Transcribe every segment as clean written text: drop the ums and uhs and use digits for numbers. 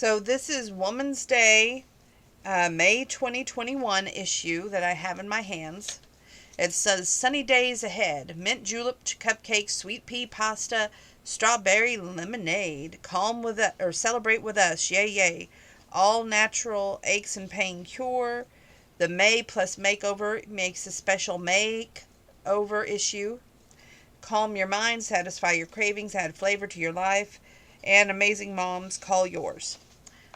So this is Woman's Day, May 2021 issue that I have in my hands. It says sunny days ahead, mint julep cupcake, sweet pea pasta, strawberry lemonade, calm with us, or celebrate with us, yay yay. All natural aches and pain cure. The May plus makeover makes a special makeover issue. Calm your mind, satisfy your cravings, add flavor to your life, and amazing moms call yours.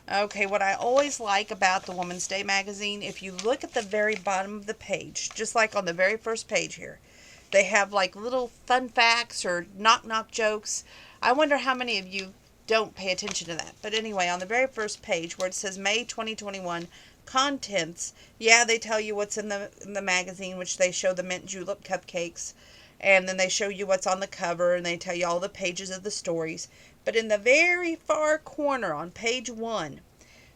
Okay, what I always like about the Woman's Day magazine, if you look at the very bottom of the page, just like on the very first page here, they have like little fun facts or knock knock jokes. I wonder how many of you don't pay attention to that. But anyway, on the very first page where it says May 2021 contents, yeah, they tell you what's in the magazine, which they show the mint julep cupcakes, and then they show you what's on the cover, and they tell you all the pages of the stories. But in the very far corner on page 1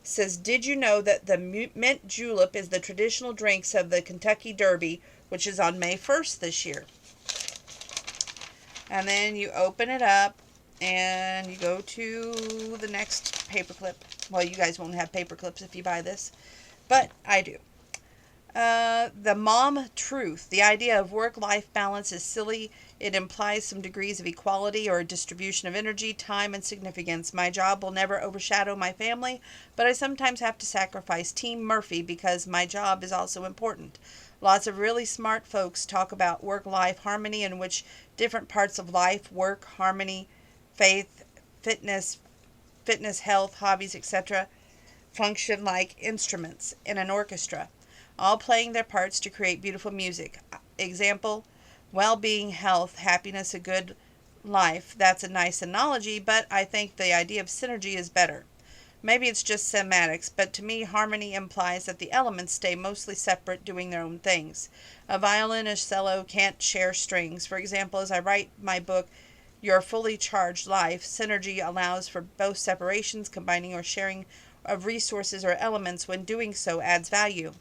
says, did you know that the mint julep is the traditional drinks of the Kentucky Derby, which is on May 1st this year? And then you open it up and you go to the next paperclip. Well, you guys won't have paperclips if you buy this, but I do. The mom truth. The idea of work-life balance is silly. It implies some degrees of equality or distribution of energy, time, and significance. My job will never overshadow my family, but I sometimes have to sacrifice Team Murphy because my job is also important. Lots of really smart folks talk about work-life harmony, in which different parts of life, work, harmony, faith, fitness, health, hobbies, etc., function like instruments in an orchestra, all playing their parts to create beautiful music. Example, well-being, health, happiness, a good life. That's a nice analogy, but I think the idea of synergy is better. Maybe it's just semantics, but to me, harmony implies that the elements stay mostly separate, doing their own things. A violin or cello can't share strings. For example, as I write my book, Your Fully Charged Life, synergy allows for both separations, combining or sharing of resources or elements. When doing so adds value.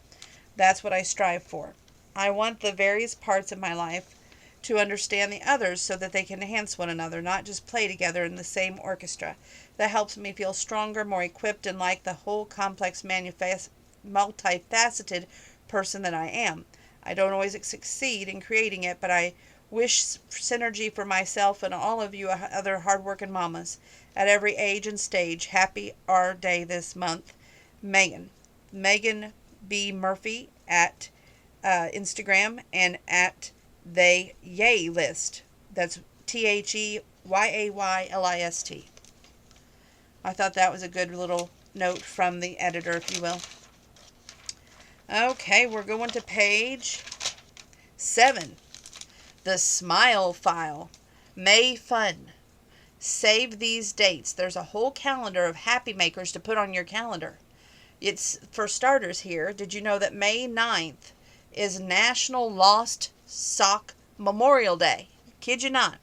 That's what I strive for. I want the various parts of my life to understand the others so that they can enhance one another, not just play together in the same orchestra. That helps me feel stronger, more equipped, and like the whole complex, multifaceted person that I am. I don't always succeed in creating it, but I wish synergy for myself and all of you other hard-working mamas at every age and stage. Happy our day this month. Megan B. Murphy at Instagram, and at the Yay List. That's TheYaylist. I thought that was a good little note from the editor, if you will. Okay, we're going to page 7. The Smile File. May Fun. Save these dates. There's a whole calendar of happy makers to put on your calendar. It's, for starters here, did you know that May 9th is National Lost Sock Memorial Day? Kid you not.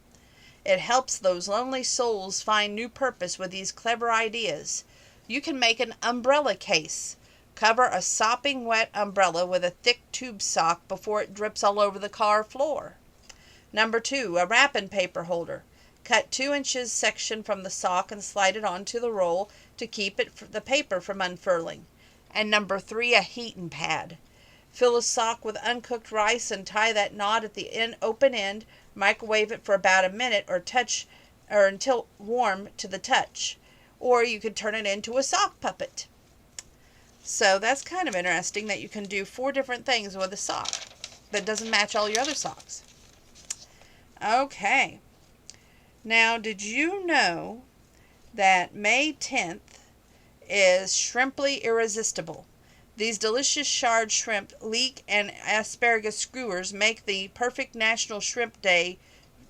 It helps those lonely souls find new purpose with these clever ideas. You can make an umbrella case. Cover a sopping wet umbrella with a thick tube sock before it drips all over the car floor. Number 2, a wrapping paper holder. Cut 2 inches section from the sock and slide it onto the roll to keep the paper from unfurling. And number 3, a heating pad. Fill a sock with uncooked rice and tie that knot at the open end. Microwave it for about a minute or until warm to the touch. Or you could turn it into a sock puppet. So that's kind of interesting that you can do 4 different things with a sock that doesn't match all your other socks. Okay. Now, did you know that May 10th is Shrimply Irresistible? These delicious shard shrimp, leek, and asparagus skewers make the perfect National Shrimp Day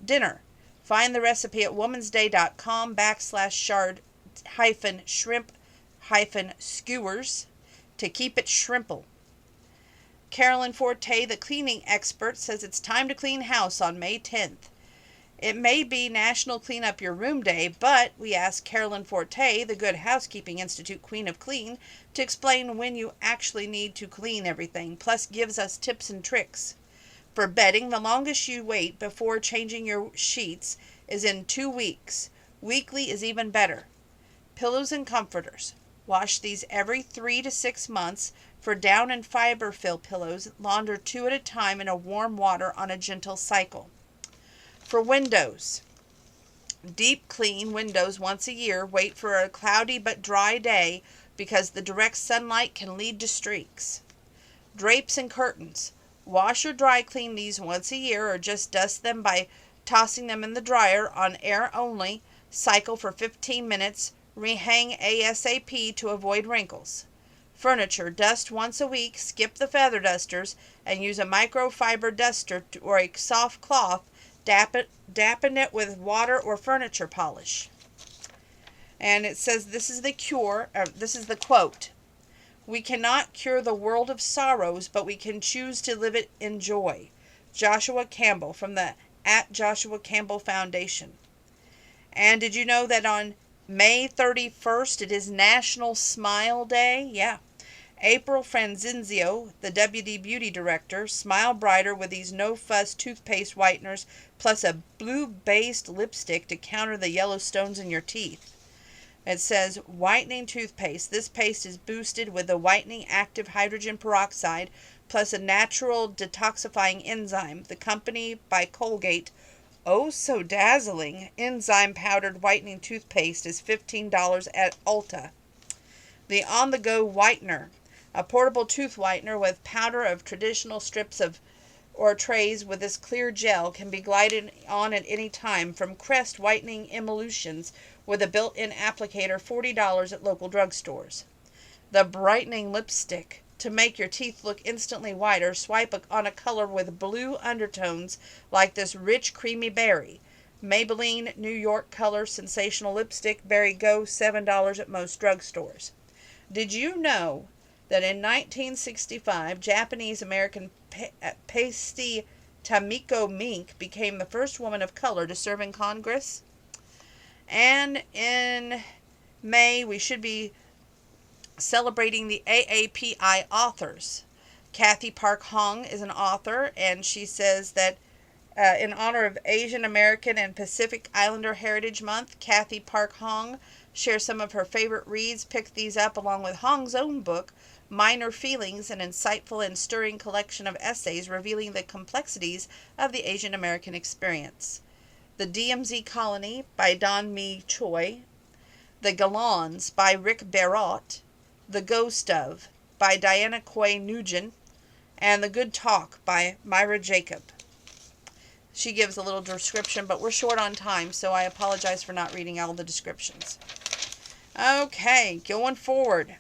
dinner. Find the recipe at womansday.com/shard-shrimp-skewers to keep it shrimple. Carolyn Forte, the cleaning expert, says it's time to clean house on May 10th. It may be National Clean Up Your Room Day, but we asked Carolyn Forte, the Good Housekeeping Institute Queen of Clean, to explain when you actually need to clean everything, plus gives us tips and tricks. For bedding, the longest you wait before changing your sheets is in 2 weeks. Weekly is even better. Pillows and comforters. Wash these every 3 to 6 months. For down and fiber fill pillows, launder 2 at a time in a warm water on a gentle cycle. For windows, deep clean windows once a year. Wait for a cloudy but dry day because the direct sunlight can lead to streaks. Drapes and curtains. Wash or dry clean these once a year or just dust them by tossing them in the dryer on air only. Cycle for 15 minutes. Rehang ASAP to avoid wrinkles. Furniture. Dust once a week. Skip the feather dusters and use a microfiber duster or a soft cloth. Dampen it with water or furniture polish. And it says this is the cure. This is the quote. We cannot cure the world of sorrows, but we can choose to live it in joy. Joshua Campbell from the @Joshua Campbell Foundation. And did you know that on May 31st it is National Smile Day? Yeah. April Franzenzio, the WD Beauty Director, smile brighter with these no-fuss toothpaste whiteners plus a blue-based lipstick to counter the yellow stones in your teeth. It says, whitening toothpaste. This paste is boosted with the whitening active hydrogen peroxide plus a natural detoxifying enzyme. The company by Colgate, oh so dazzling, enzyme powdered whitening toothpaste is $15 at Ulta. The on-the-go whitener. A portable tooth whitener with powder of traditional strips of or trays with this clear gel can be glided on at any time from Crest Whitening Emulsions with a built-in applicator, $40 at local drugstores. The brightening lipstick. To make your teeth look instantly whiter, swipe on a color with blue undertones like this rich creamy berry. Maybelline New York Color Sensational Lipstick Berry Go, $7 at most drugstores. Did you know that in 1965, Japanese-American Pasty Tamiko Mink became the first woman of color to serve in Congress? And in May, we should be celebrating the AAPI authors. Kathy Park Hong is an author, and she says that in honor of Asian American and Pacific Islander Heritage Month, Kathy Park Hong shares some of her favorite reads. Pick these up along with Hong's own book, Minor Feelings, an insightful and stirring collection of essays revealing the complexities of the Asian American experience. The DMZ Colony by Don Mi Choi. The Galons by Rick Barrott. The Ghost of by Diana Coy Nugent. And The Good Talk by Myra Jacob. She gives a little description, but we're short on time, so I apologize for not reading all the descriptions. Okay, going forward.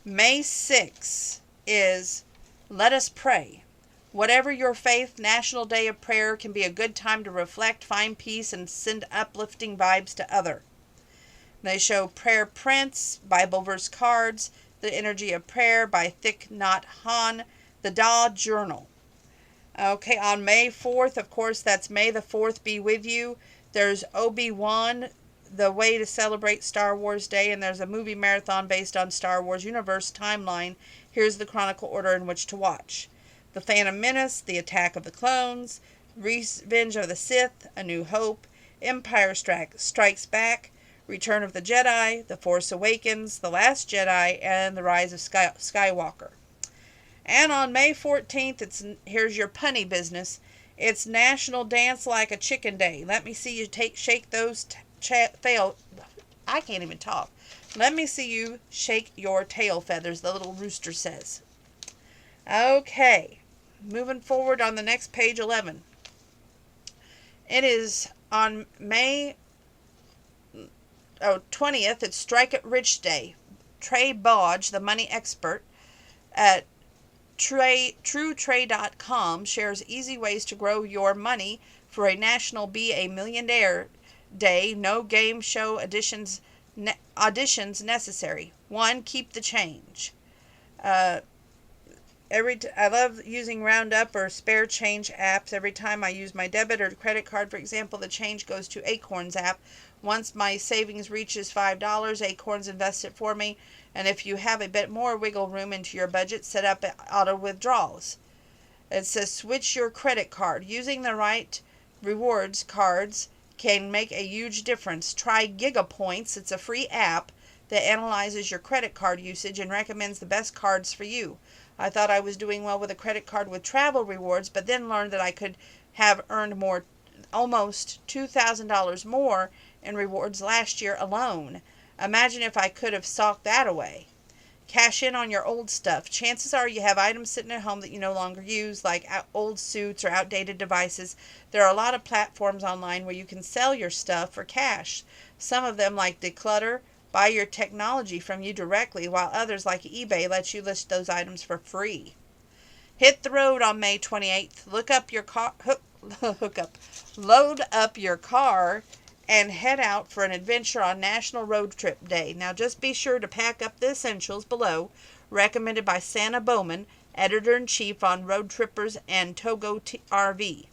May 6th is Let Us Pray. Whatever your faith, National Day of Prayer can be a good time to reflect, find peace, and send uplifting vibes to others. They show prayer prints, Bible verse cards, The Energy of Prayer by Thich Nhat Hanh, the Da Journal. Okay, on May 4th, of course, that's May the 4th be with you. There's Obi-Wan, the way to celebrate Star Wars Day, and there's a movie marathon based on Star Wars universe timeline. Here's the chronicle order in which to watch. The Phantom Menace, The Attack of the Clones, Revenge of the Sith, A New Hope, Empire Strikes Back, Return of the Jedi, The Force Awakens, The Last Jedi, and The Rise of Skywalker. And on May 14th, here's your punny business. It's National Dance Like a Chicken Day. Let me see you shake those I can't even talk. Let me see you shake your tail feathers, the little rooster says. Okay, moving forward on the next page 11. It is on May 20th, it's Strike It Rich Day. Trey Bodge, the money expert at TrueTrade.com, shares easy ways to grow your money for a National Be a Millionaire Day. No game show auditions necessary. 1. Keep the change. I love using Roundup or Spare Change apps. Every time I use my debit or credit card, for example, the change goes to Acorns app. Once my savings reaches $5, Acorns invests it for me. And if you have a bit more wiggle room into your budget, set up auto withdrawals. It says switch your credit card. Using the right rewards cards can make a huge difference. Try GigaPoints. It's a free app that analyzes your credit card usage and recommends the best cards for you. I thought I was doing well with a credit card with travel rewards, but then learned that I could have earned almost $2,000 more in rewards last year alone. Imagine if I could have socked that away. Cash in on your old stuff. Chances are you have items sitting at home that you no longer use, like old suits or outdated devices. There are a lot of platforms online where you can sell your stuff for cash. Some of them, like Declutter, buy your technology from you directly, while others, like eBay, let you list those items for free. Hit the road on May 28th. Load up your car and head out for an adventure on National Road Trip Day. Now just be sure to pack up the essentials below, recommended by Santa Bowman, Editor-in-Chief on Road Trippers and Togo RV.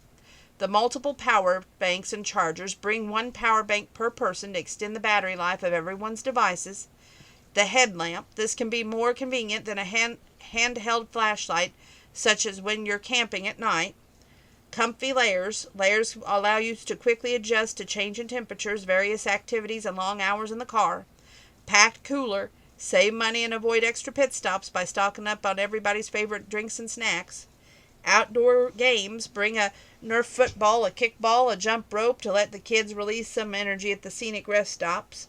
The multiple power banks and chargers. Bring one power bank per person to extend the battery life of everyone's devices. The headlamp. This can be more convenient than a handheld flashlight, such as when you're camping at night. Comfy layers. Layers allow you to quickly adjust to changing temperatures, various activities, and long hours in the car. Packed cooler. Save money and avoid extra pit stops by stocking up on everybody's favorite drinks and snacks. Outdoor games. Bring a Nerf football, a kickball, a jump rope to let the kids release some energy at the scenic rest stops.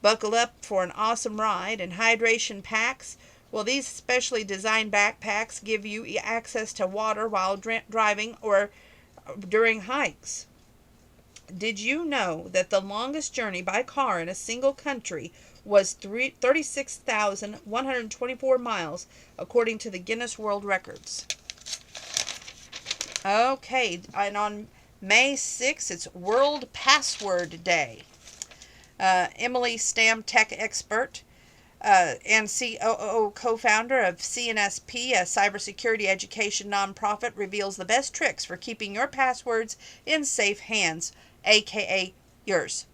Buckle up for an awesome ride. And hydration packs. Well, these specially designed backpacks give you access to water while driving or during hikes. Did you know that the longest journey by car in a single country was 36,124 miles, according to the Guinness World Records? Okay, and on May 6th, it's World Password Day. Emily Stam, tech expert, and COO co-founder of CNSP, a cybersecurity education nonprofit, reveals the best tricks for keeping your passwords in safe hands, aka yours.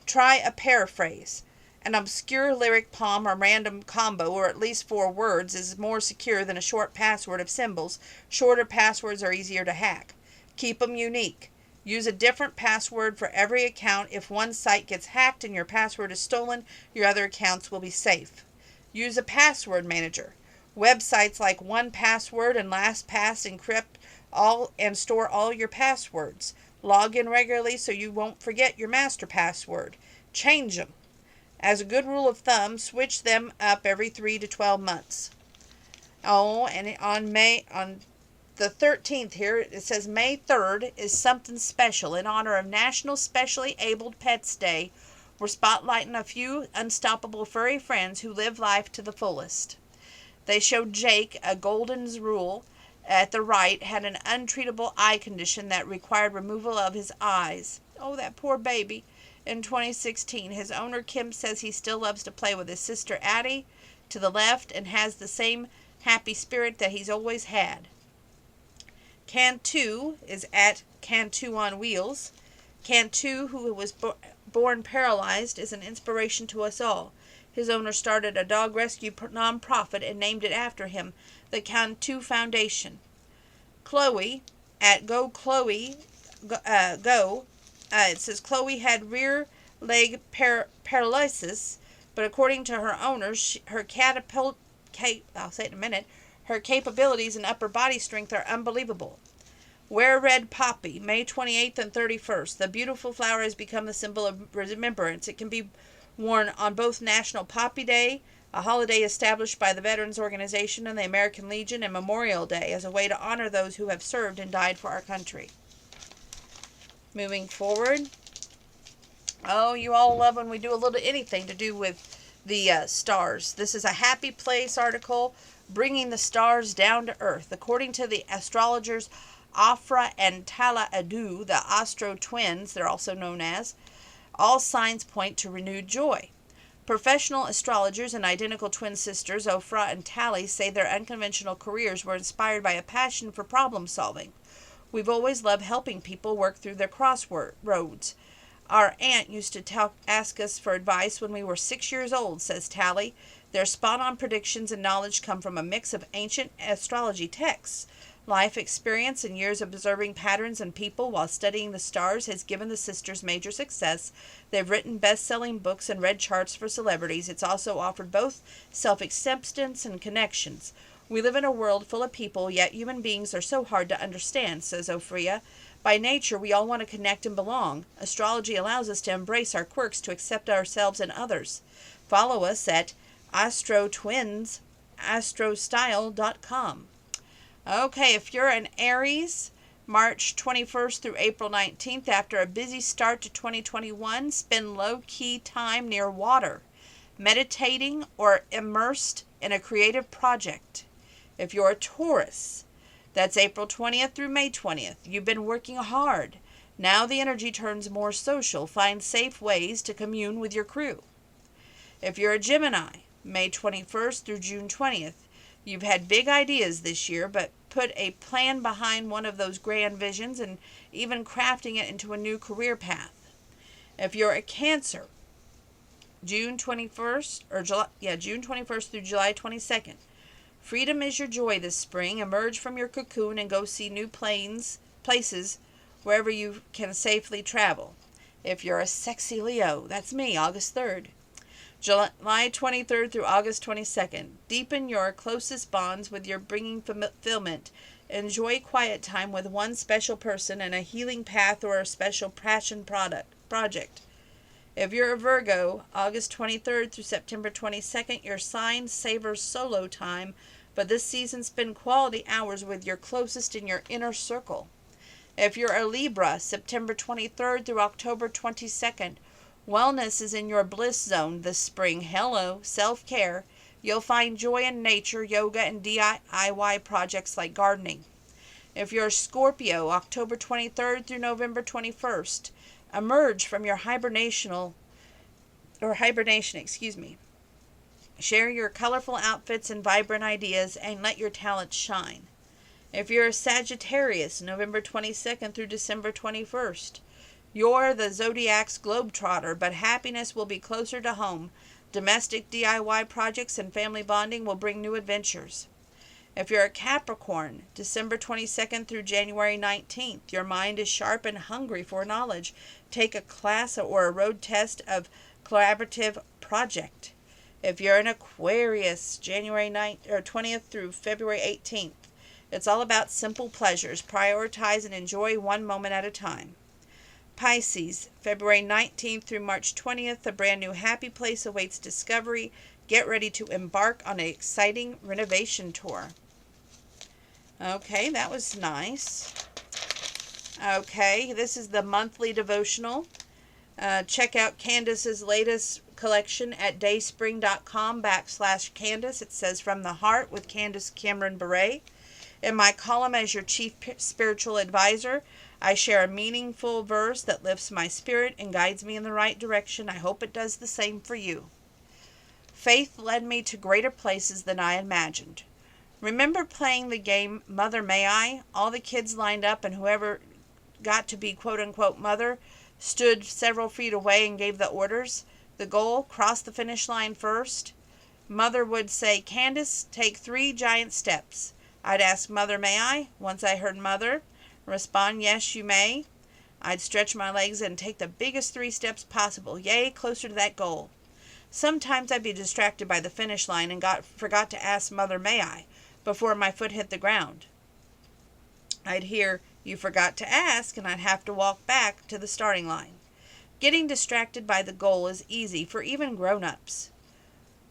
Try a paraphrase. An obscure lyric poem or random combo, or at least 4 words, is more secure than a short password of symbols. Shorter passwords are easier to hack. Keep them unique. Use a different password for every account. If one site gets hacked and your password is stolen, your other accounts will be safe. Use a password manager. Websites like 1Password and LastPass encrypt all and store all your passwords. Log in regularly so you won't forget your master password. Change them. As a good rule of thumb, switch them up every 3 to 12 months. Oh, and on the 13th here, it says May 3rd is something special in honor of National Specially Abled Pets Day. We're spotlighting a few unstoppable furry friends who live life to the fullest. They showed Jake, a Golden's Rule, at the right, had an untreatable eye condition that required removal of his eyes. Oh, that poor baby. In 2016, his owner Kim says he still loves to play with his sister Addie to the left and has the same happy spirit that he's always had. Cantu is at Cantu on Wheels. Cantu, who was born paralyzed, is an inspiration to us all. His owner started a dog rescue nonprofit and named it after him, the Cantu Foundation. Chloe at Go Chloe Go. It says Chloe had rear leg paralysis, but according to her owners, her her capabilities and upper body strength are unbelievable. Wear red poppy, May 28th and 31st. The beautiful flower has become the symbol of remembrance. It can be worn on both National Poppy Day, a holiday established by the Veterans Organization and the American Legion, and Memorial Day as a way to honor those who have served and died for our country. Moving forward. Oh, you all love when we do a little anything to do with the stars. This is a Happy Place article, bringing the stars down to earth. According to the astrologers Afra and Tala Adu, the Astro Twins, they're also known as, all signs point to renewed joy. Professional astrologers and identical twin sisters Ofra and Tally say their unconventional careers were inspired by a passion for problem solving. We've always loved helping people work through their crossroads. Our aunt used to ask us for advice when we were 6 years old, says Tally. Their spot-on predictions and knowledge come from a mix of ancient astrology texts, Life experience and years observing patterns in people while studying the stars has given the sisters major success. They've written best-selling books and read charts for celebrities. It's also offered both self-acceptance and connections. We live in a world full of people, yet human beings are so hard to understand, says Ophrya. By nature, we all want to connect and belong. Astrology allows us to embrace our quirks, to accept ourselves and others. Follow us at astrostyle.com. Okay, if you're an Aries, March 21st through April 19th, after a busy start to 2021, spend low-key time near water, meditating or immersed in a creative project. If you're a Taurus, that's April 20th through May 20th. You've been working hard. Now the energy turns more social. Find safe ways to commune with your crew. If you're a Gemini, May 21st through June 20th. You've had big ideas this year, but put a plan behind one of those grand visions and even crafting it into a new career path. If you're a Cancer, June 21st through July 22nd. Freedom is your joy this spring. Emerge from your cocoon and go see new places wherever you can safely travel. If you're a sexy Leo, that's me, August 3rd. July 23rd through August 22nd. Deepen your closest bonds with your bringing fulfillment. Enjoy quiet time with one special person and a healing path or a special passion project. If you're a Virgo, August 23rd through September 22nd, your sign savors solo time, but this season spend quality hours with your closest in your inner circle. If you're a Libra, September 23rd through October 22nd, wellness is in your bliss zone this spring. Hello, self-care. You'll find joy in nature, yoga, and DIY projects like gardening. If you're a Scorpio, October 23rd through November 21st, emerge from your hibernation. Share your colorful outfits and vibrant ideas and let your talents shine. If you're a Sagittarius, November 22nd through December 21st, you're the zodiac's globetrotter, but happiness will be closer to home. Domestic DIY projects and family bonding will bring new adventures. If you're a Capricorn, December 22nd through January 19th, your mind is sharp and hungry for knowledge. Take a class or a road test of collaborative project. If you're an Aquarius, January 20th through February 18th, it's all about simple pleasures. Prioritize and enjoy one moment at a time. Pisces, February 19th through March 20th, a brand new happy place awaits discovery. Get ready to embark on an exciting renovation tour. Okay, that was nice. Okay, this is the monthly devotional. Check out Candace's latest collection at dayspring.com/Candace. It says From the Heart with Candace Cameron Bure. In my column as your chief spiritual advisor, I share a meaningful verse that lifts my spirit and guides me in the right direction. I hope it does the same for you. Faith led me to greater places than I imagined. Remember playing the game Mother May I? All the kids lined up and whoever got to be quote-unquote mother stood several feet away and gave the orders. The goal, cross the finish line first. Mother would say, Candace, take 3 giant steps. I'd ask, Mother, may I? Once I heard Mother respond, yes, you may. I'd stretch my legs and take the biggest 3 steps possible. Yay, closer to that goal. Sometimes I'd be distracted by the finish line and forgot to ask Mother, may I? Before my foot hit the ground. I'd hear, you forgot to ask, and I'd have to walk back to the starting line. Getting distracted by the goal is easy for even grown-ups.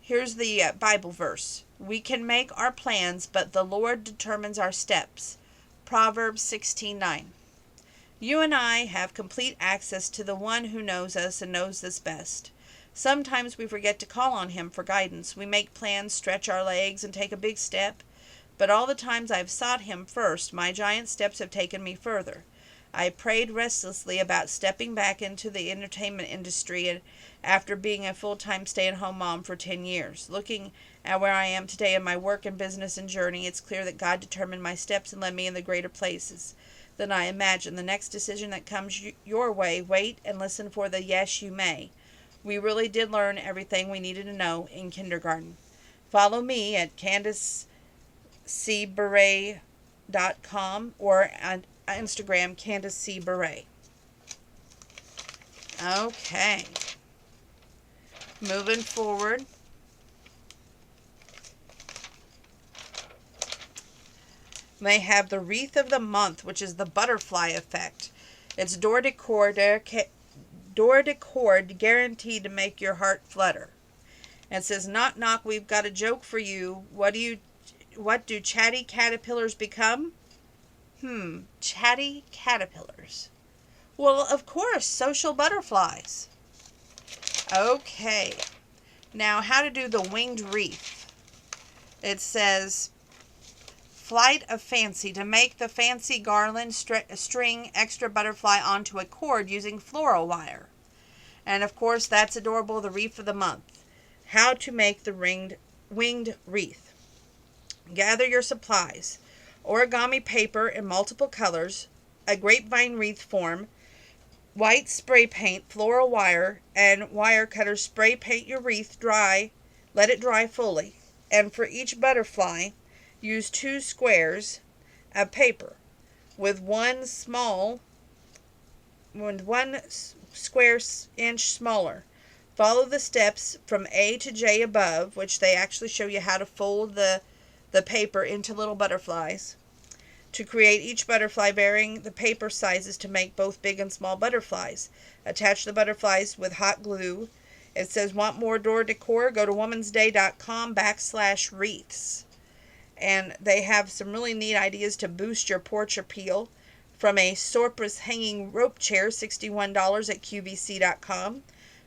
Here's the Bible verse. We can make our plans, but the Lord determines our steps. Proverbs 16:9. You and I have complete access to the one who knows us and knows us best. Sometimes we forget to call on him for guidance. We make plans, stretch our legs, and take a big step. But all the times I've sought him first, my giant steps have taken me further. I prayed restlessly about stepping back into the entertainment industry after being a full-time stay-at-home mom for 10 years. Looking at where I am today in my work and business and journey, it's clear that God determined my steps and led me in the greater places than I imagined. The next decision that comes your way, wait and listen for the yes you may. We really did learn everything we needed to know in kindergarten. Follow me at CandaceCBure.com candacecandace.com or on Instagram, Candace C. Beret. Okay. Moving forward. They have the wreath of the month, which is the butterfly effect. It's door decor guaranteed to make your heart flutter. And it says, knock knock, we've got a joke for you. What do chatty caterpillars become? Chatty caterpillars. Well, of course, social butterflies. Okay. Now, how to do the winged wreath. It says, flight of fancy. To make the fancy garland, string extra butterfly onto a cord using floral wire. And of course, that's adorable, the wreath of the month. How to make the winged wreath. Gather your supplies. Origami paper in multiple colors, a grapevine wreath form, white spray paint, floral wire, and wire cutters. Spray paint your wreath dry. Let it dry fully. And for each butterfly, use 2 squares of paper with one square inch smaller. Follow the steps from A to J above, which they actually show you how to fold the paper into little butterflies to create each butterfly, varying the paper sizes to make both big and small butterflies. Attach the butterflies with hot glue. It says, want more door decor? Go to womansday.com/wreaths. And they have some really neat ideas to boost your porch appeal. From a Sorpus hanging rope chair, $61 at QVC.com,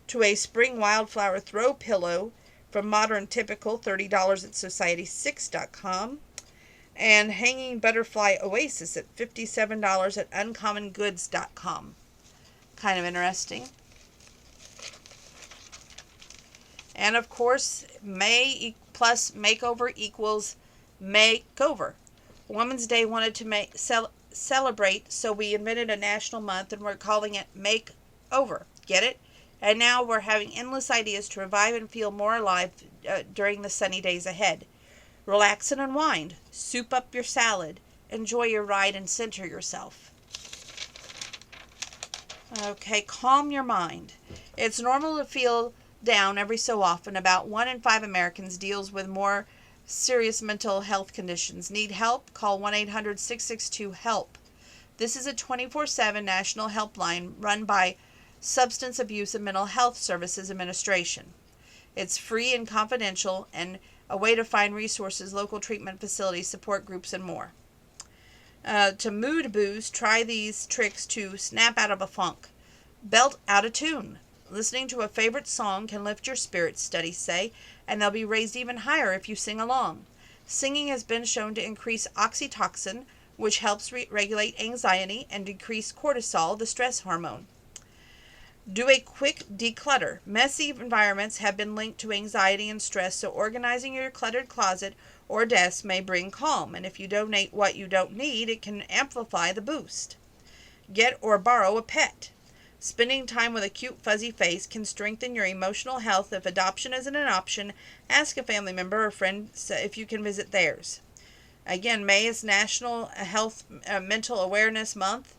to a spring wildflower throw pillow from Modern Typical, $30 at Society6.com, and hanging butterfly oasis at $57 at UncommonGoods.com. Kind of interesting. And of course, May plus makeover equals makeover. Women's Day wanted to celebrate, so we invented a national month, and we're calling it Makeover. Get it? And now we're having endless ideas to revive and feel more alive during the sunny days ahead. Relax and unwind. Soup up your salad. Enjoy your ride and center yourself. Okay, calm your mind. It's normal to feel down every so often. About 1 in 5 Americans deals with more serious mental health conditions. Need help? Call 1-800-662-HELP. This is a 24/7 national helpline run by Substance Abuse and Mental Health Services Administration. It's free and confidential, and a way to find resources, local treatment facilities, support groups, and more. To mood boost, try these tricks to snap out of a funk. Belt out of tune. Listening to a favorite song can lift your spirits, studies say, and they'll be raised even higher if you sing along. Singing has been shown to increase oxytocin, which helps regulate anxiety and decrease cortisol, the stress hormone. Do a quick declutter. Messy environments have been linked to anxiety and stress, so organizing your cluttered closet or desk may bring calm, and if you donate what you don't need, it can amplify the boost. Get or borrow a pet. Spending time with a cute fuzzy face can strengthen your emotional health. If adoption isn't an option, ask a family member or friend if you can visit theirs. Again, May is National Mental Awareness Month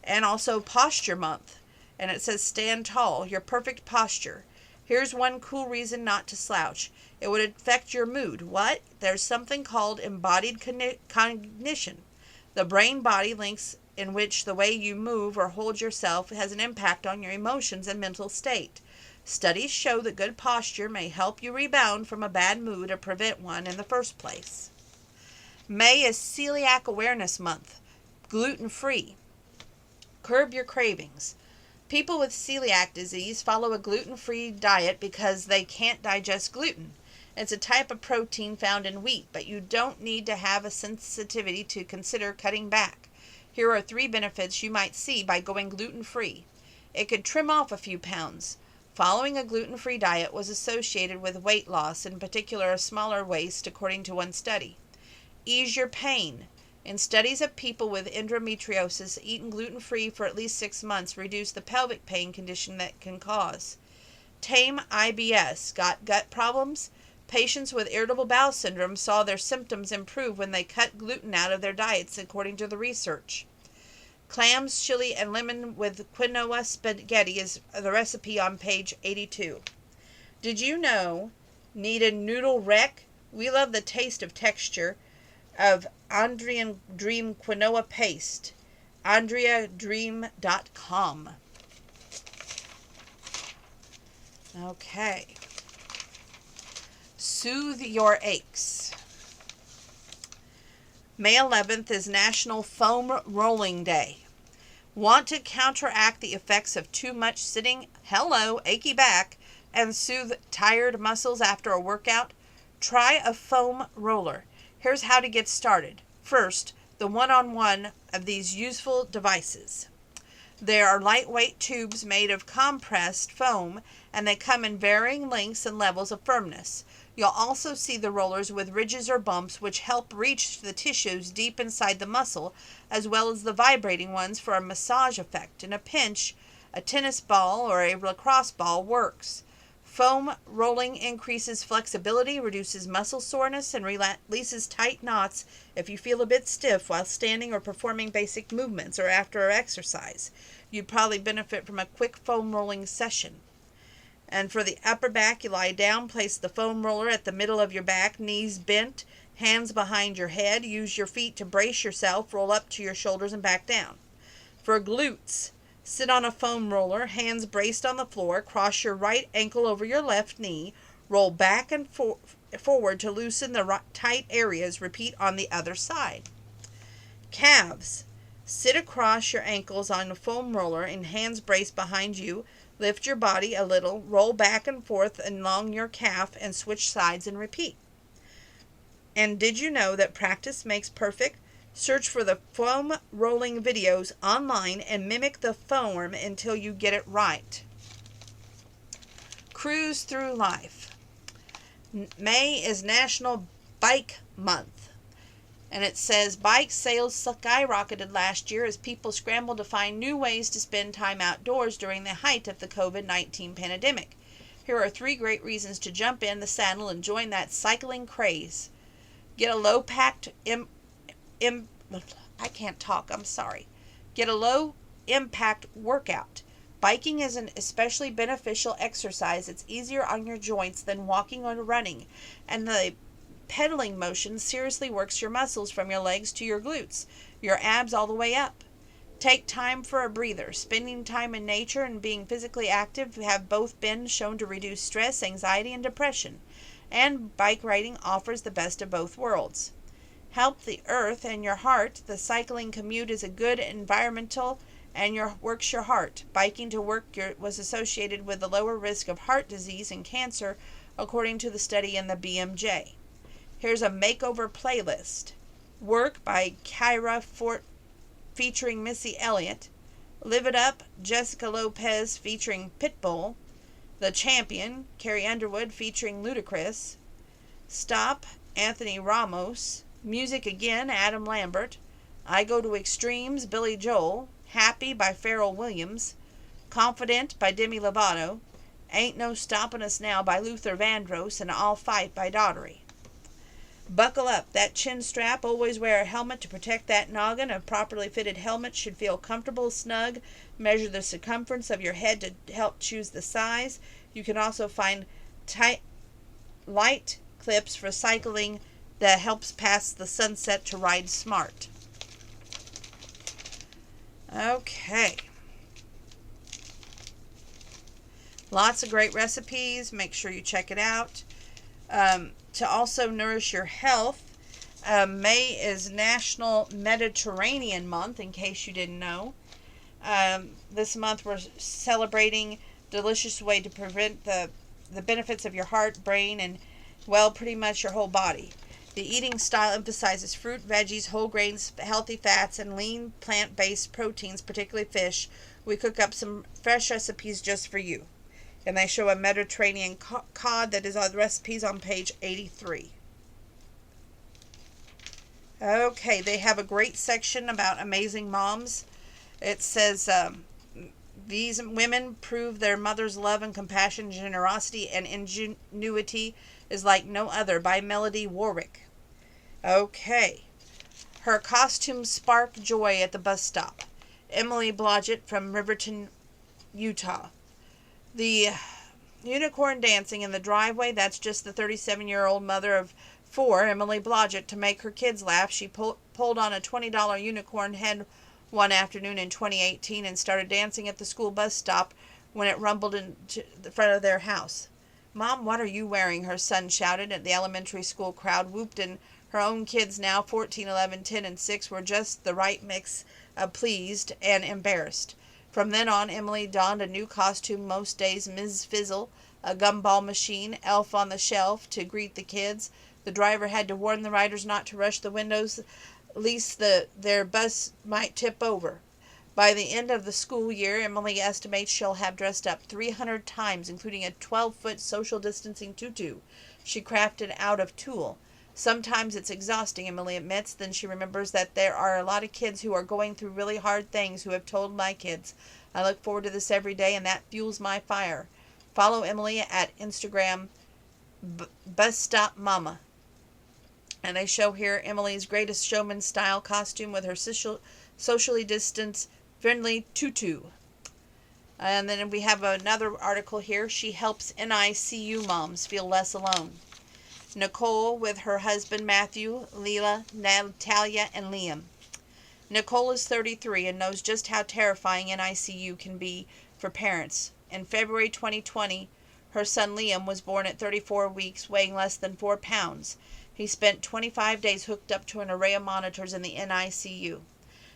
and also Posture Month. And it says stand tall, your perfect posture. Here's one cool reason not to slouch. It would affect your mood. What? There's something called embodied cognition. The brain-body links in which the way you move or hold yourself has an impact on your emotions and mental state. Studies show that good posture may help you rebound from a bad mood or prevent one in the first place. May is Celiac Awareness Month. Gluten-free. Curb your cravings. People with celiac disease follow a gluten-free diet because they can't digest gluten. It's a type of protein found in wheat, but you don't need to have a sensitivity to consider cutting back. Here are 3 benefits you might see by going gluten-free. It could trim off a few pounds. Following a gluten-free diet was associated with weight loss, in particular a smaller waist, according to one study. Ease your pain. In studies of people with endometriosis, eaten gluten-free for at least 6 months reduced the pelvic pain condition that can cause. Tame IBS. Got gut problems? Patients with irritable bowel syndrome saw their symptoms improve when they cut gluten out of their diets, according to the research. Clams, chili, and lemon with quinoa spaghetti is the recipe on page 82. Did you know? Need a noodle wreck? We love the taste of texture of Andrean Dream Quinoa Paste. AndreaDream.com. Okay. Soothe your aches. May 11th is National Foam Rolling Day. Want to counteract the effects of too much sitting, achy back, and soothe tired muscles after a workout? Try a foam roller. Here's how to get started. First, the one-on-one of these useful devices. There are lightweight tubes made of compressed foam, and they come in varying lengths and levels of firmness. You'll also see the rollers with ridges or bumps which help reach the tissues deep inside the muscle, as well as the vibrating ones for a massage effect. In a pinch, a tennis ball or a lacrosse ball works. Foam rolling increases flexibility, reduces muscle soreness, and releases tight knots if you feel a bit stiff while standing or performing basic movements or after exercise. You'd probably benefit from a quick foam rolling session. And for the upper back, you lie down, place the foam roller at the middle of your back, knees bent, hands behind your head. Use your feet to brace yourself, roll up to your shoulders and back down. For glutes, sit on a foam roller, hands braced on the floor, cross your right ankle over your left knee, roll back and forward to loosen the tight areas. Repeat on the other side. Calves, sit across your ankles on a foam roller and hands braced behind you. Lift your body a little, roll back and forth along your calf, and switch sides and repeat. And did you know that practice makes perfect? Search for the foam rolling videos online and mimic the form until you get it right. Cruise through life. May is National Bike Month. And it says bike sales skyrocketed last year as people scrambled to find new ways to spend time outdoors during the height of the COVID-19 pandemic. Here are 3 great reasons to jump in the saddle and join that cycling craze. Get a low-impact workout. Biking is an especially beneficial exercise. It's easier on your joints than walking or running, and the pedaling motion seriously works your muscles from your legs to your glutes, your abs all the way up. Take time for a breather. Spending time in nature and being physically active have both been shown to reduce stress, anxiety, and depression. And bike riding offers the best of both worlds. Help the earth and your heart. The cycling commute is a good environmental and works your heart. Biking to work was associated with a lower risk of heart disease and cancer, according to the study in the BMJ. Here's a makeover playlist. Work by Kyra Fort featuring Missy Elliott. Live It Up, Jessica Lopez featuring Pitbull. The Champion, Carrie Underwood featuring Ludacris. Stop, Anthony Ramos. Music Again, Adam Lambert. I Go to Extremes, Billy Joel. Happy by Pharrell Williams. Confident by Demi Lovato. Ain't No Stopping Us Now by Luther Vandross, and I'll Fight by Daughtry. Buckle up. That chin strap. Always wear a helmet to protect that noggin. A properly fitted helmet should feel comfortable, snug. Measure the circumference of your head to help choose the size. You can also find light clips for cycling that helps pass the sunset to ride smart. Okay. Lots of great recipes. Make sure you check it out. To also nourish your health, May is National Mediterranean Month, in case you didn't know. This month we're celebrating delicious way to prevent the benefits of your heart, brain, and, well, pretty much your whole body. The eating style emphasizes fruit, veggies, whole grains, healthy fats, and lean plant-based proteins, particularly fish. We cook up some fresh recipes just for you. And they show a Mediterranean cod that is on the recipes on page 83. Okay, they have a great section about amazing moms. It says These women prove their mother's love and compassion, generosity, and ingenuity is like no other, by Melody Warwick. Okay. Her costumes spark joy at the bus stop. Emily Blodgett from Riverton, Utah. The unicorn dancing in the driveway, that's just the 37-year-old mother of 4, Emily Blodgett. To make her kids laugh, she pulled on a $20 unicorn head one afternoon in 2018 and started dancing at the school bus stop when it rumbled into the front of their house. "Mom, what are you wearing?" her son shouted at the elementary school crowd whooped, and her own kids, now 14, 11, 10, and 6, were just the right mix of pleased and embarrassed. From then on, Emily donned a new costume most days: Ms. Fizzle, a gumball machine, Elf on the Shelf, to greet the kids. The driver had to warn the riders not to rush the windows, lest their bus might tip over. By the end of the school year, Emily estimates she'll have dressed up 300 times, including a 12-foot social distancing tutu she crafted out of tulle. Sometimes it's exhausting, Emily admits. Then she remembers that there are a lot of kids who are going through really hard things who have told my kids. I look forward to this every day, and that fuels my fire. Follow Emily at Instagram, Bus Stop Mama. And they show here Emily's greatest showman style costume with her socially distanced friendly tutu. And then we have another article here. She helps NICU moms feel less alone. Nicole with her husband Matthew, Leila, Natalia, and Liam. Nicole is 33 and knows just how terrifying NICU can be for parents. In February 2020, her son Liam was born at 34 weeks, weighing less than 4 pounds. He spent 25 days hooked up to an array of monitors in the NICU.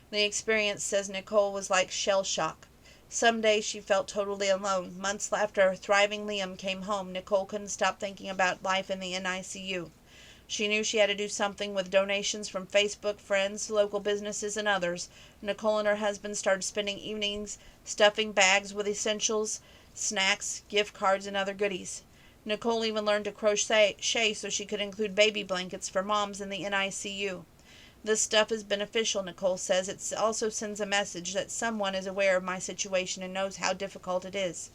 The experience, says Nicole, was like shell shock. Some days she felt totally alone. Months after thriving Liam came home, Nicole couldn't stop thinking about life in the NICU. She knew she had to do something. With donations from Facebook, friends, local businesses, and others, Nicole and her husband started spending evenings stuffing bags with essentials, snacks, gift cards, and other goodies. Nicole even learned to crochet so she could include baby blankets for moms in the NICU. This stuff is beneficial, Nicole says. It also sends a message that someone is aware of my situation and knows how difficult it is.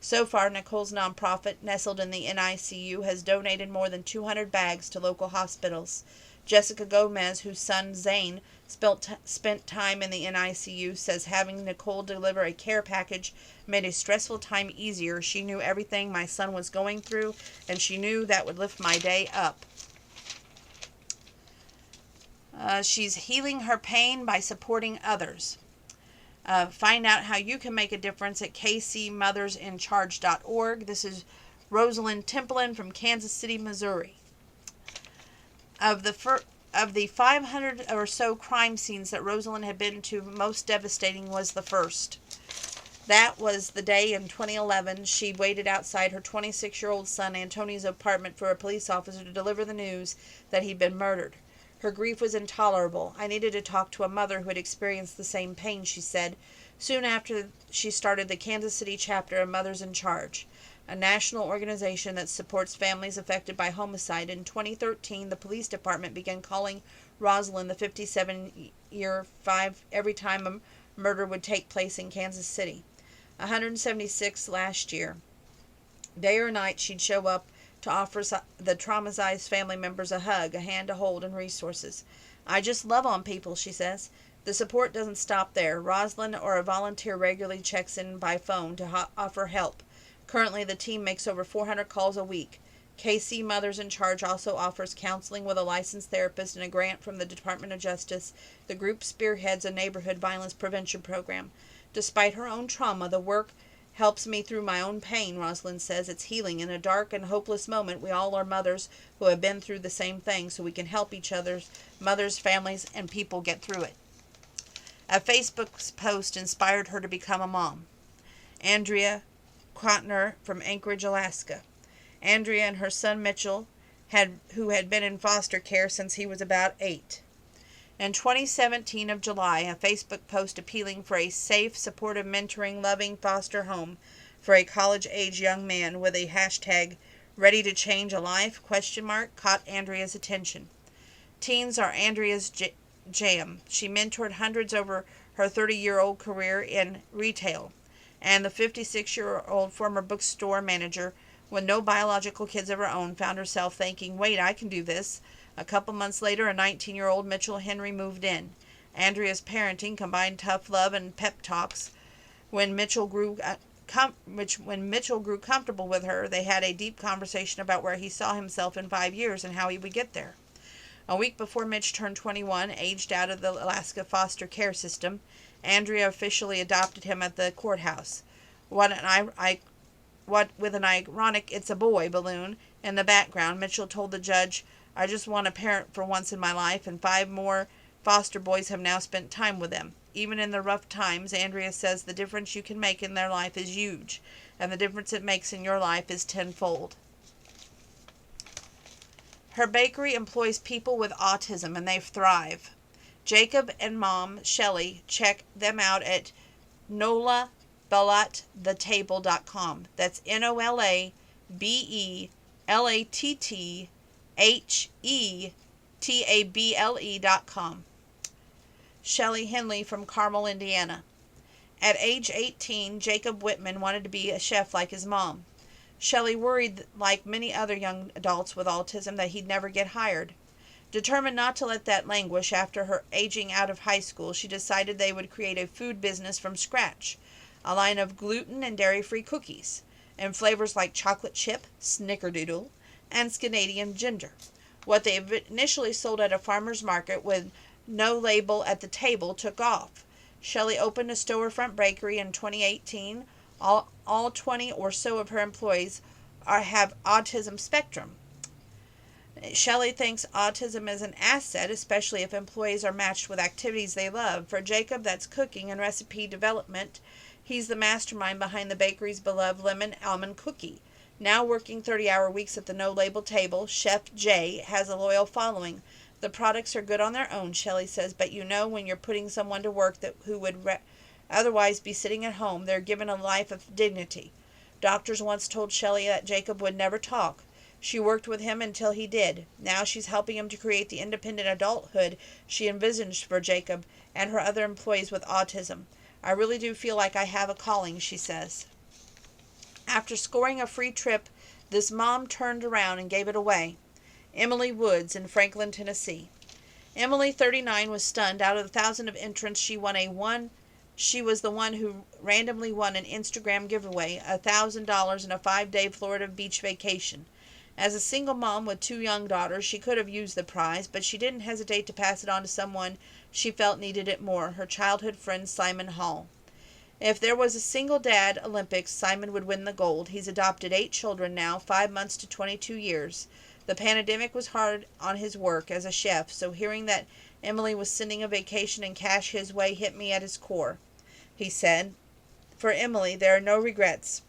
So far, Nicole's nonprofit, nestled in the NICU, has donated more than 200 bags to local hospitals. Jessica Gomez, whose son Zane spent time in the NICU, says having Nicole deliver a care package made a stressful time easier. She knew everything my son was going through, and she knew that would lift my day up. She's healing her pain by supporting others. Find out how you can make a difference at kcmothersincharge.org. This is Rosalind Templin from Kansas City, Missouri. Of the 500 or so crime scenes that Rosalind had been to, most devastating was the first. That was the day in 2011 she waited outside her 26-year-old son Antonio's apartment for a police officer to deliver the news that he'd been murdered. Her grief was intolerable. I needed to talk to a mother who had experienced the same pain, she said. Soon after, she started the Kansas City chapter of Mothers in Charge, a national organization that supports families affected by homicide. In 2013, the police department began calling Rosalind the 57-year 5 every time a murder would take place in Kansas City. 176 last year. Day or night, she'd show up to offer the traumatized family members a hug, a hand to hold, and resources. I just love on people, she says. The support doesn't stop there. Rosalind or a volunteer regularly checks in by phone to offer help. Currently, the team makes over 400 calls a week. KC Mothers in Charge also offers counseling with a licensed therapist and a grant from the Department of Justice. The group spearheads a neighborhood violence prevention program. Despite her own trauma, the work helps me through my own pain, Rosalind says. It's healing. In a dark and hopeless moment, we all are mothers who have been through the same thing, so we can help each other's mothers, families, and people get through it. A Facebook post inspired her to become a mom. Andrea Kottner from Anchorage, Alaska. Andrea and her son Mitchell, who had been in foster care since he was about 8. In 2017 of July, a Facebook post appealing for a safe, supportive, mentoring, loving foster home for a college-age young man with a hashtag ready to change a life caught Andrea's attention. Teens are Andrea's jam. She mentored hundreds over her 30-year-old career in retail And the 56-year-old former bookstore manager, with no biological kids of her own, found herself thinking, wait, I can do this. A couple months later, a 19-year-old Mitchell Henry moved in. Andrea's parenting combined tough love and pep talks. When Mitchell grew comfortable with her, they had a deep conversation about where he saw himself in 5 years and how he would get there. A week before Mitch turned 21, aged out of the Alaska foster care system, Andrea officially adopted him at the courthouse. With an ironic "it's a boy" balloon in the background, Mitchell told the judge, I just want a parent for once in my life, and 5 more foster boys have now spent time with them. Even in the rough times, Andrea says the difference you can make in their life is huge, and the difference it makes in your life is tenfold. Her bakery employs people with autism, and they thrive. Jacob and Mom Shelley, check them out at NolaBelatTheTable.com. That's NolaBelatTable.com. Shelley Henley from Carmel, Indiana. At age 18, Jacob Whitman wanted to be a chef like his mom. Shelley worried, like many other young adults with autism, that he'd never get hired. Determined not to let that languish after her aging out of high school, she decided they would create a food business from scratch, a line of gluten and dairy-free cookies, and flavors like chocolate chip, snickerdoodle, and Canadian ginger. What they initially sold at a farmer's market with no label at the table took off. Shelley opened a storefront bakery in 2018. All 20 or so of her employees have autism spectrum. Shelley thinks autism is an asset, especially if employees are matched with activities they love. For Jacob, that's cooking and recipe development. He's the mastermind behind the bakery's beloved lemon almond cookie. Now working 30-hour weeks at the no-label table, Chef Jay has a loyal following. The products are good on their own, Shelley says, but when you're putting someone to work who would otherwise be sitting at home, they're given a life of dignity. Doctors once told Shelley that Jacob would never talk. She worked with him until he did. Now she's helping him to create the independent adulthood she envisaged for Jacob and her other employees with autism. I really do feel like I have a calling, she says. After scoring a free trip, this mom turned around and gave it away. Emily Woods in Franklin, Tennessee. Emily, 39, was stunned. Out of the thousands of entrants, she was the one who randomly won an Instagram giveaway, $1,000 and a 5-day Florida beach vacation. As a single mom with 2 young daughters, she could have used the prize, but she didn't hesitate to pass it on to someone she felt needed it more, her childhood friend Simon Hall. If there was a single dad Olympics, Simon would win the gold. He's adopted 8 children now, 5 months to 22 years. The pandemic was hard on his work as a chef, so hearing that Emily was sending a vacation and cash his way hit me at his core. He said, for Emily, there are no regrets.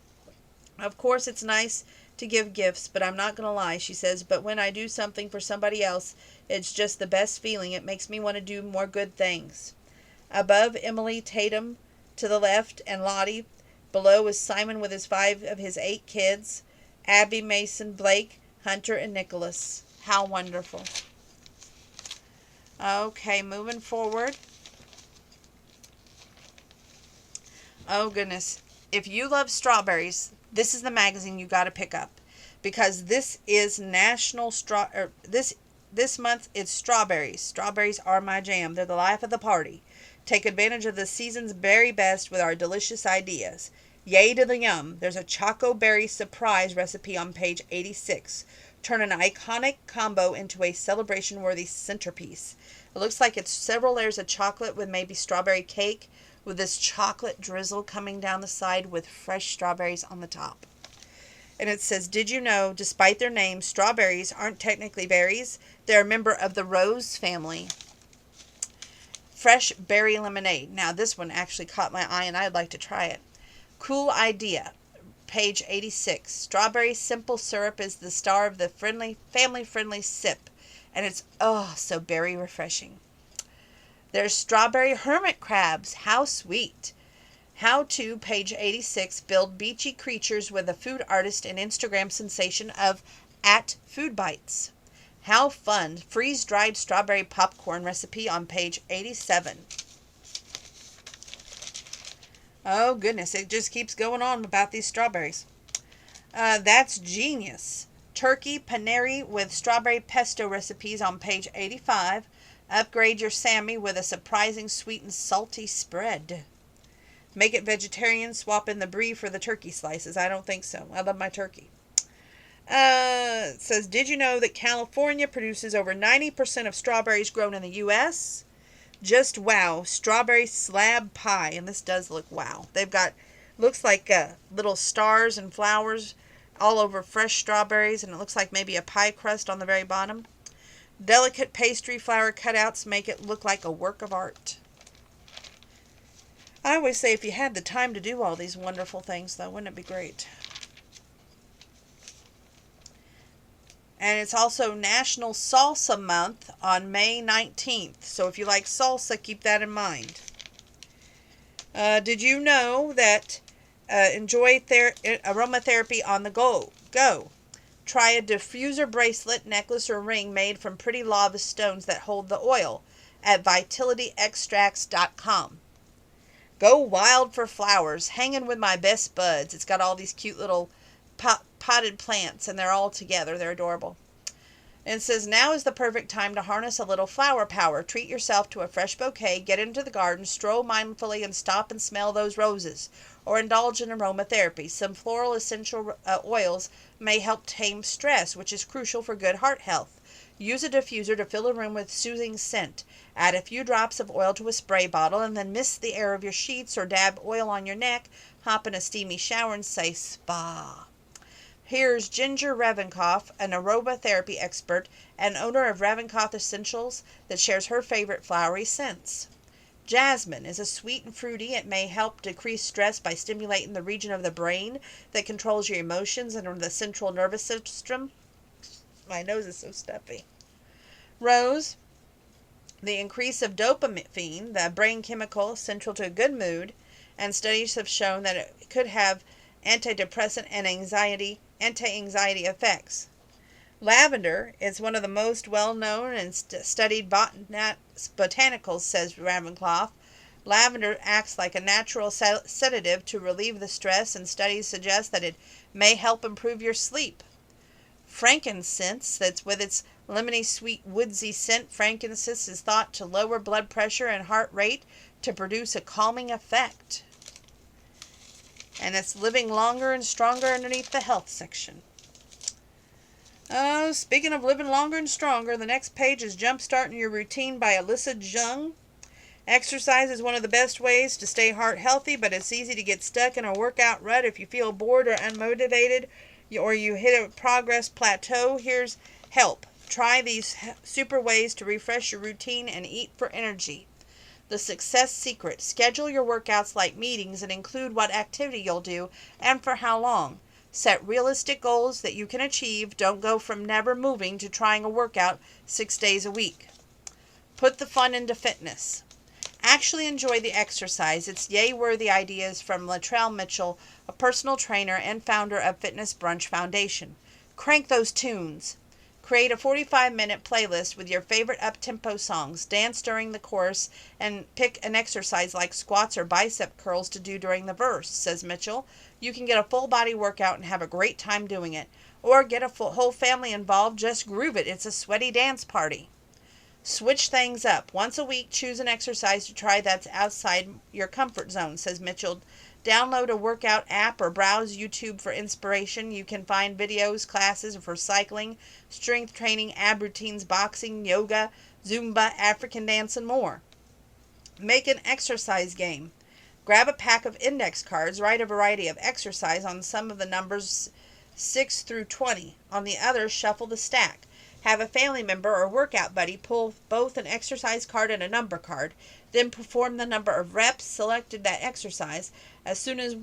Of course, it's nice to give gifts, but I'm not going to lie, she says, but when I do something for somebody else, it's just the best feeling. It makes me want to do more good things. Above, Emily Tatum to the left, and Lottie. Below is Simon with 5 of his 8 kids, Abby, Mason, Blake, Hunter, and Nicholas. How wonderful. Okay, moving forward. Oh, goodness. If you love strawberries, this is the magazine you got to pick up, because this is National this month it's strawberries. Strawberries are my jam. They're the life of the party. Take advantage of the season's berry best with our delicious ideas. Yay to the yum. There's a Choco Berry surprise recipe on page 86. Turn an iconic combo into a celebration-worthy centerpiece. It looks like it's several layers of chocolate with maybe strawberry cake, with this chocolate drizzle coming down the side with fresh strawberries on the top. And it says, did you know, despite their name, strawberries aren't technically berries? They're a member of the rose family. Fresh berry lemonade. Now, this one actually caught my eye, and I'd like to try it. Cool idea. Page 86. Strawberry simple syrup is the star of the family-friendly sip, and it's so berry refreshing. There's strawberry hermit crabs. How sweet. How to, page 86, build beachy creatures with a food artist and Instagram sensation of @FoodBites. How fun. Freeze-dried strawberry popcorn recipe on page 87. Oh, goodness. It just keeps going on about these strawberries. That's genius. Turkey paneri with strawberry pesto recipes on page 85. Upgrade your Sammy with a surprising sweet and salty spread. Make it vegetarian, swap in the brie for the turkey slices. I don't think so. I love my turkey. It says, did you know that California produces over 90% of strawberries grown in the U.S.? Just wow. Strawberry slab pie. And this does look wow. They've got, looks like little stars and flowers all over fresh strawberries. And it looks like maybe a pie crust on the very bottom. Delicate pastry flower cutouts make it look like a work of art. I always say if you had the time to do all these wonderful things, though, wouldn't it be great? And it's also National Salsa Month on May 19th. So if you like salsa, keep that in mind. Did you know that enjoy aromatherapy on the go? Try a diffuser bracelet, necklace, or ring made from pretty lava stones that hold the oil at vitalityextracts.com. Go wild for flowers. Hanging with my best buds. It's got all these cute little potted plants, and they're all together. They're adorable. And it says, now is the perfect time to harness a little flower power. Treat yourself to a fresh bouquet, get into the garden, stroll mindfully, and stop and smell those roses. Or indulge in aromatherapy. Some floral essential oils may help tame stress, which is crucial for good heart health. Use a diffuser to fill a room with soothing scent. Add a few drops of oil to a spray bottle, and then mist the air of your sheets or dab oil on your neck. Hop in a steamy shower and say spa. Here's Ginger Ravenkoff, an aromatherapy expert and owner of Ravenkoff Essentials, that shares her favorite flowery scents. Jasmine is a sweet and fruity. It may help decrease stress by stimulating the region of the brain that controls your emotions and the central nervous system. My nose is so stuffy. Rose, the increase of dopamine, the brain chemical central to a good mood, and studies have shown that it could have antidepressant and anti-anxiety effects. Lavender is one of the most well-known and studied botanicals, says Ravencroft. Lavender acts like a natural sedative to relieve the stress, and studies suggest that it may help improve your sleep. Frankincense, that's with its lemony sweet woodsy scent, frankincense is thought to lower blood pressure and heart rate to produce a calming effect. And it's living longer and stronger underneath the health section. Speaking of living longer and stronger, the next page is Jumpstarting Your Routine by Alyssa Jung. Exercise is one of the best ways to stay heart healthy, but it's easy to get stuck in a workout rut if you feel bored or unmotivated, or you hit a progress plateau. Here's help. Try these super ways to refresh your routine and eat for energy. The success secret. Schedule your workouts like meetings and include what activity you'll do and for how long. Set realistic goals that you can achieve. Don't go from never moving to trying a workout 6 days a week. Put the fun into fitness. Actually enjoy the exercise. It's yay-worthy ideas from Latrell Mitchell, a personal trainer and founder of Fitness Brunch Foundation. Crank those tunes. Create a 45-minute playlist with your favorite up-tempo songs. Dance during the chorus and pick an exercise like squats or bicep curls to do during the verse, says Mitchell. You can get a full-body workout and have a great time doing it. Or get a whole family involved. Just groove it. It's a sweaty dance party. Switch things up. Once a week, choose an exercise to try that's outside your comfort zone, says Mitchell. Download a workout app or browse YouTube for inspiration. You can find videos, classes for cycling, strength training, ab routines, boxing, yoga, Zumba, African dance, and more. Make an exercise game. Grab a pack of index cards, write a variety of exercise on some of the numbers 6 through 20. On the others, shuffle the stack. Have a family member or workout buddy pull both an exercise card and a number card. Then perform the number of reps selected that exercise. As soon as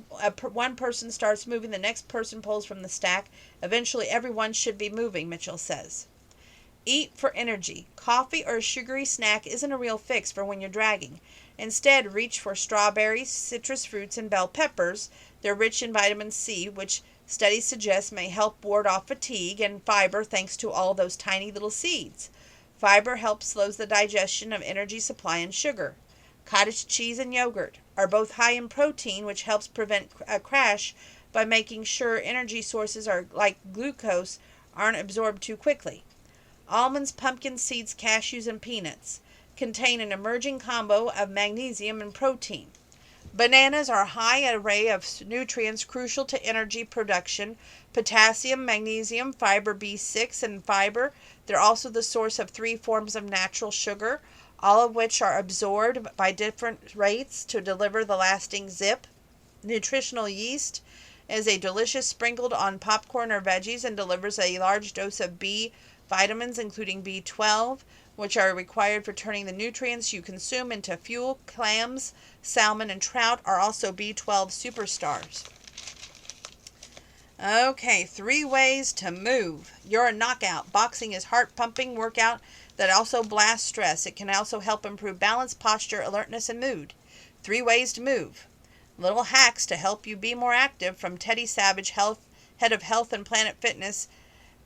one person starts moving, the next person pulls from the stack. Eventually, everyone should be moving, Mitchell says. Eat for energy. Coffee or a sugary snack isn't a real fix for when you're dragging. Instead, reach for strawberries, citrus fruits, and bell peppers. They're rich in vitamin C, which studies suggest may help ward off fatigue, and fiber thanks to all those tiny little seeds. Fiber helps slows the digestion of energy supply and sugar. Cottage cheese and yogurt. are both high in protein, which helps prevent a crash by making sure energy sources are like glucose aren't absorbed too quickly. Almonds, pumpkin seeds, cashews, and peanuts contain an emerging combo of magnesium and protein. Bananas are a high array of nutrients crucial to energy production: potassium, magnesium, fiber B6, and fiber. They're also the source of 3 forms of natural sugar, all of which are absorbed by different rates to deliver the lasting zip. Nutritional yeast is a delicious sprinkled on popcorn or veggies and delivers a large dose of B vitamins, including B12, which are required for turning the nutrients you consume into fuel. Clams, salmon, and trout are also B12 superstars. Okay, 3 ways to move. You're a knockout. Boxing is heart-pumping workout that also blasts stress. It can also help improve balance, posture, alertness, and mood. 3 ways to move. Little hacks to help you be more active from Teddy Savage, head of Health and Planet Fitness.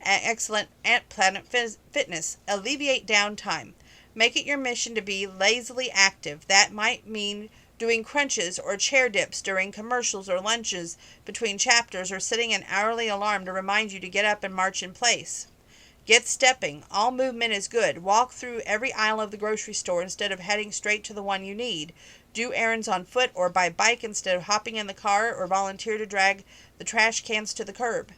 Excellent at Planet Fitness. Alleviate downtime. Make it your mission to be lazily active. That might mean doing crunches or chair dips during commercials or lunches between chapters, or setting an hourly alarm to remind you to get up and march in place. Get stepping. All movement is good. Walk through every aisle of the grocery store instead of heading straight to the one you need. Do errands on foot or by bike instead of hopping in the car, or volunteer to drag the trash cans to the curb.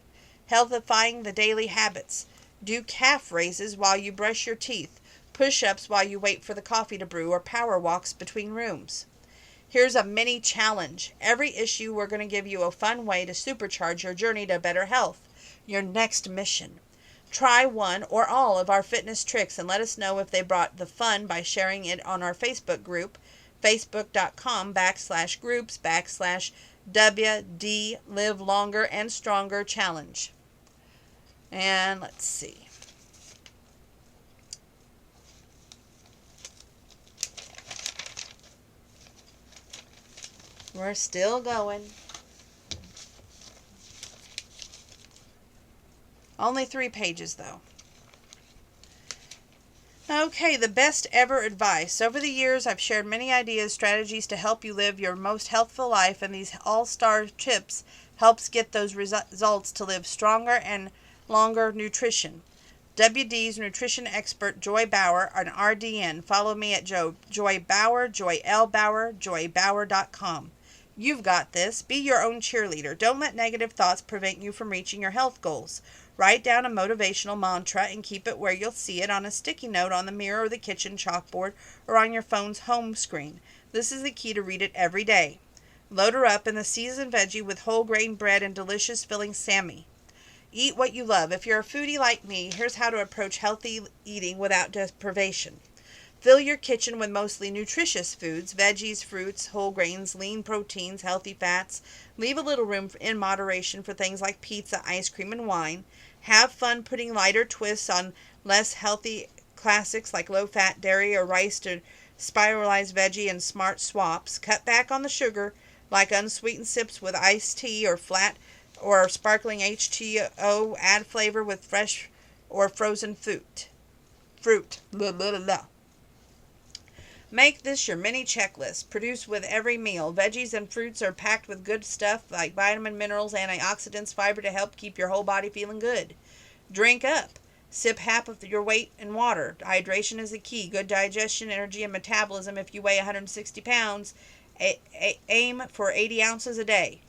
Healthifying the daily habits. Do calf raises while you brush your teeth, push-ups while you wait for the coffee to brew, or power walks between rooms. Here's a mini challenge. Every issue, we're going to give you a fun way to supercharge your journey to better health. Your next mission. Try one or all of our fitness tricks and let us know if they brought the fun by sharing it on our Facebook group, facebook.com/groups/WD Live Longer and Stronger Challenge. And let's see. We're still going. Only 3 pages though. Okay, the best ever advice. Over the years, I've shared many ideas, strategies to help you live your most healthful life, and these all-star tips helps get those results to live stronger and longer nutrition. WD's nutrition expert Joy Bauer, an RDN. Follow me at Joy Bauer, Joy L. Bauer, joybauer.com. You've got this. Be your own cheerleader. Don't let negative thoughts prevent you from reaching your health goals. Write down a motivational mantra and keep it where you'll see it on a sticky note on the mirror or the kitchen chalkboard or on your phone's home screen. This is the key to read it every day. Load her up in the seasoned veggie with whole grain bread and delicious filling Sammy. Eat what you love. If you're a foodie like me, here's how to approach healthy eating without deprivation. Fill your kitchen with mostly nutritious foods: veggies, fruits, whole grains, lean proteins, healthy fats. Leave a little room in moderation for things like pizza, ice cream, and wine. Have fun putting lighter twists on less healthy classics like low-fat dairy or rice to spiralized veggie and smart swaps. Cut back on the sugar, like unsweetened sips with iced tea or flat or sparkling H2O. Add flavor with fresh or frozen fruit. Blah, blah, blah. Make this your mini checklist, produced with every meal. Veggies and fruits are packed with good stuff like vitamin, minerals, antioxidants, fiber to help keep your whole body feeling good. Drink up. Sip half of your weight in water. Hydration is the key. Good digestion, energy, and metabolism. If you weigh 160 pounds, aim for 80 ounces a day.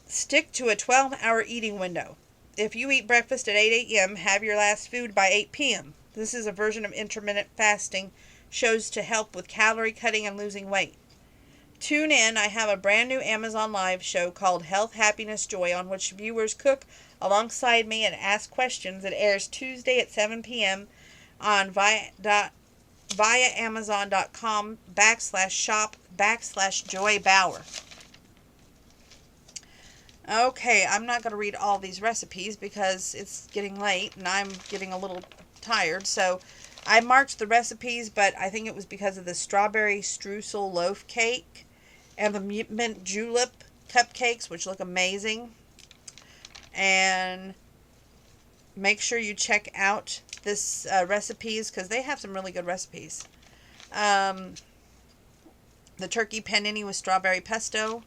Stick to a 12-hour eating window. If you eat breakfast at 8 a.m., have your last food by 8 p.m. This is a version of intermittent fasting, shows to help with calorie cutting and losing weight. Tune in. I have a brand new Amazon Live show called Health, Happiness, Joy, on which viewers cook alongside me and ask questions. It airs Tuesday at 7 p.m. on via Amazon.com/shop/Joy Bauer. Okay, I'm not going to read all these recipes because it's getting late and I'm getting a little tired, so I marked the recipes, but I think it was because of the strawberry streusel loaf cake and the mint julep cupcakes, which look amazing. And make sure you check out this recipes, because they have some really good recipes. the turkey panini with strawberry pesto,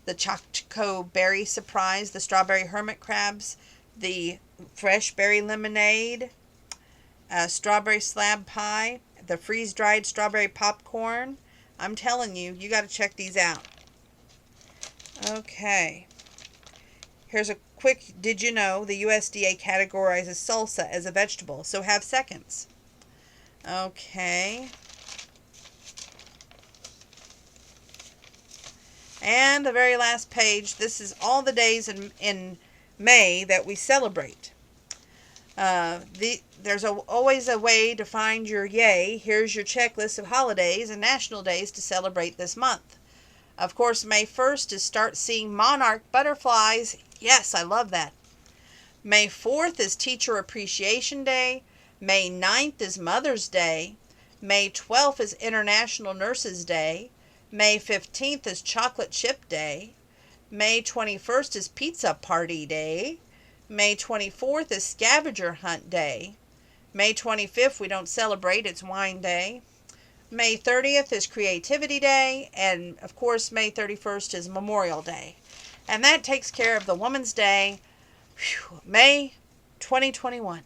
the choco berry surprise, the strawberry hermit crabs, the fresh berry lemonade, strawberry slab pie, the freeze-dried strawberry popcorn. I'm telling you, you got to check these out. Okay. Here's a quick, did you know the USDA categorizes salsa as a vegetable? So have seconds. Okay. And the very last page, this is all the days in May that we celebrate. There's always a way to find your yay. Here's your checklist of holidays and national days to celebrate this month. Of course, May 1st is start seeing monarch butterflies. Yes, I love that. May 4th is Teacher Appreciation Day. May 9th is Mother's Day. May 12th is International Nurses Day. May 15th is Chocolate Chip Day. May 21st is Pizza Party Day. May 24th is Scavenger Hunt Day. May 25th we don't celebrate, it's Wine Day. May 30th is Creativity Day, and of course May 31st is Memorial Day. And that takes care of the Woman's Day. Whew, May 2021.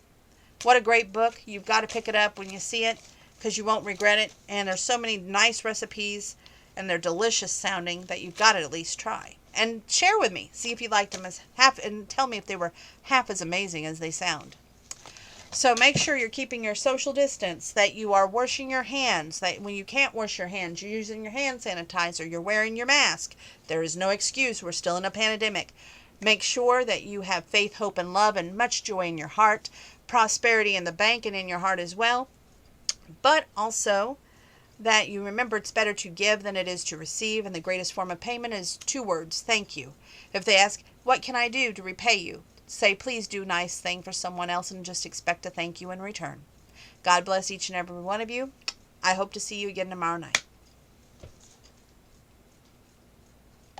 What a great book. You've got to pick it up when you see it because you won't regret it. And there's so many nice recipes and they're delicious sounding that you've got to at least try. And share with me. See if you liked them as half, and tell me if they were half as amazing as they sound. So make sure you're keeping your social distance, that you are washing your hands, that when you can't wash your hands, you're using your hand sanitizer, you're wearing your mask. There is no excuse. We're still in a pandemic. Make sure that you have faith, hope, and love, and much joy in your heart, prosperity in the bank and in your heart as well. But also that you remember it's better to give than it is to receive, and the greatest form of payment is 2 words, thank you. If they ask, what can I do to repay you? Say, please do a nice thing for someone else and just expect a thank you in return. God bless each and every one of you. I hope to see you again tomorrow night.